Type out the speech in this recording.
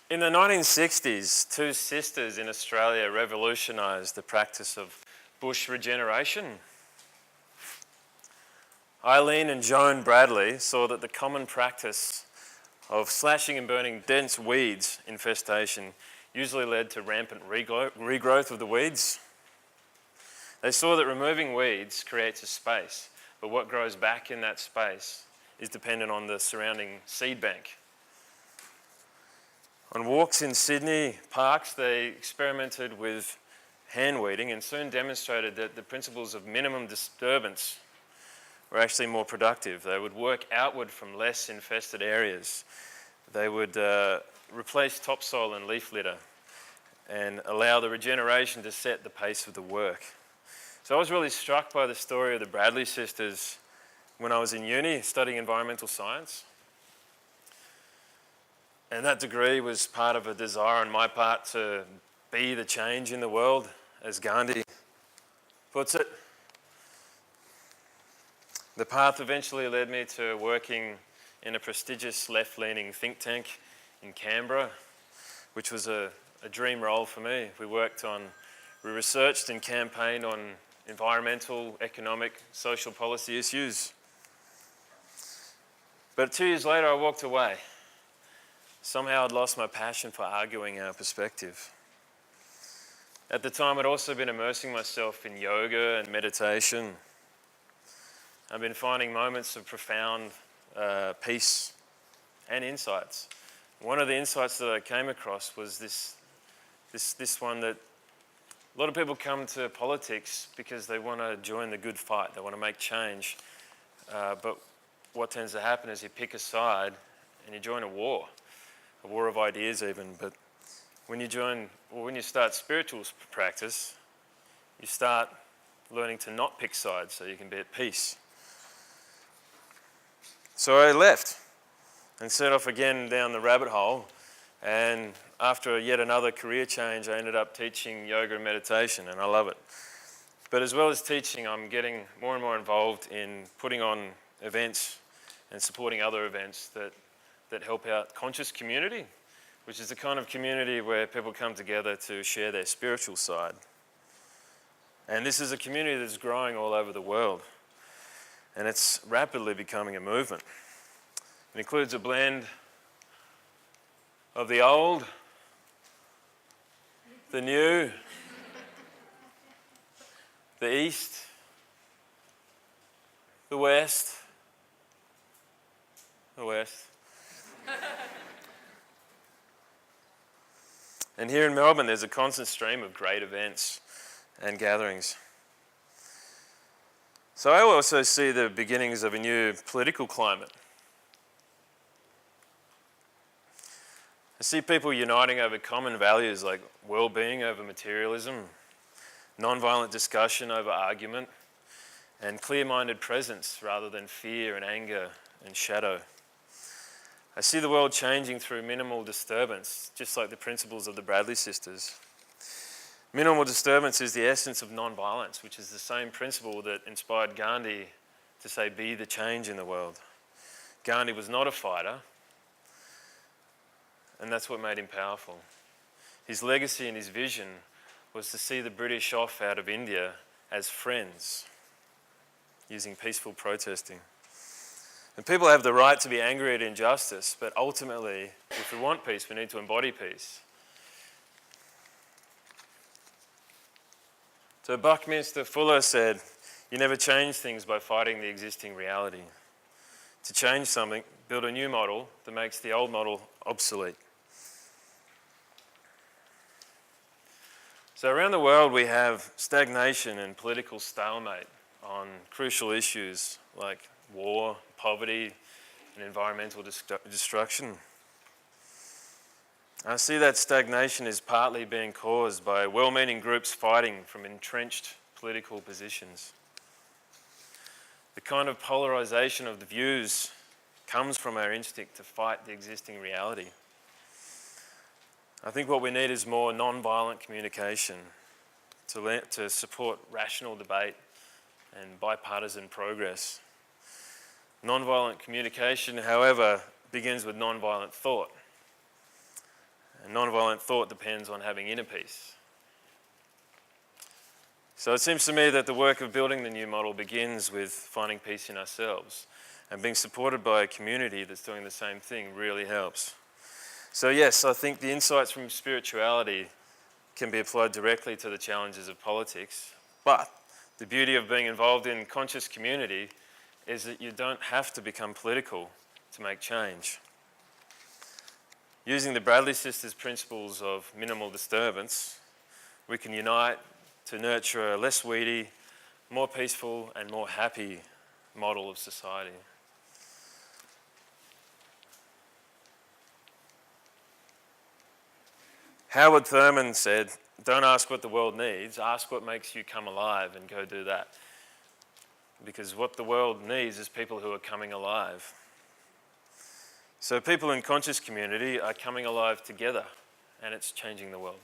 In the 1960s, two sisters in Australia revolutionised the practice of bush regeneration. Eileen and Joan Bradley saw that the common practice of slashing and burning dense weeds infestation usually led to rampant regrowth of the weeds. They saw that removing weeds creates a space, but what grows back in that space is dependent on the surrounding seed bank. On walks in Sydney parks, they experimented with hand weeding and soon demonstrated that the principles of minimum disturbance were actually more productive. They would work outward from less infested areas. They would replace topsoil and leaf litter and allow the regeneration to set the pace of the work. So I was really struck by the story of the Bradley sisters when I was in uni studying environmental science. And that degree was part of a desire on my part to be the change in the world, as Gandhi puts it. The path eventually led me to working in a prestigious left-leaning think tank in Canberra, which was a dream role for me. We researched and campaigned on environmental, economic, social policy issues. But 2 years later, I walked away. Somehow I'd lost my passion for arguing our perspective. At the time, I'd also been immersing myself in yoga and meditation. I've been finding moments of profound peace and insights. One of the insights that I came across was this one that a lot of people come to politics because they want to join the good fight, they want to make change. But what tends to happen is you pick a side and you join a war of ideas even. But when you start spiritual practice, you start learning to not pick sides so you can be at peace. So I left and set off again down the rabbit hole, and after yet another career change, I ended up teaching yoga and meditation, and I love it. But as well as teaching, I'm getting more and more involved in putting on events and supporting other events that help out conscious community, which is the kind of community where people come together to share their spiritual side. And this is a community that's growing all over the world, and it's rapidly becoming a movement. It includes a blend of the old, the new, the east, the west, and here in Melbourne, there's a constant stream of great events and gatherings. So I also see the beginnings of a new political climate. I see people uniting over common values like well-being over materialism, non-violent discussion over argument, and clear-minded presence rather than fear and anger and shadow. I see the world changing through minimal disturbance, just like the principles of the Bradley sisters. Minimal disturbance is the essence of non-violence, which is the same principle that inspired Gandhi to say, be the change in the world. Gandhi was not a fighter, and that's what made him powerful. His legacy and his vision was to see the British off out of India as friends, using peaceful protesting. And people have the right to be angry at injustice, but ultimately, if we want peace, we need to embody peace. So Buckminster Fuller said, you never change things by fighting the existing reality. To change something, build a new model that makes the old model obsolete. So around the world, we have stagnation and political stalemate on crucial issues like war, poverty, and environmental destruction. I see that stagnation is partly being caused by well-meaning groups fighting from entrenched political positions. The kind of polarisation of the views comes from our instinct to fight the existing reality. I think what we need is more non-violent communication to support rational debate and bipartisan progress. Non-violent communication, however, begins with non-violent thought. And non-violent thought depends on having inner peace. So it seems to me that the work of building the new model begins with finding peace in ourselves, and being supported by a community that's doing the same thing really helps. So yes, I think the insights from spirituality can be applied directly to the challenges of politics, but the beauty of being involved in conscious community is that you don't have to become political to make change. Using the Bradley sisters' principles of minimal disturbance, we can unite to nurture a less weedy, more peaceful and more happy model of society. Howard Thurman said, "Don't ask what the world needs, ask what makes you come alive and go do that." Because what the world needs is people who are coming alive. So people in conscious community are coming alive together, and it's changing the world.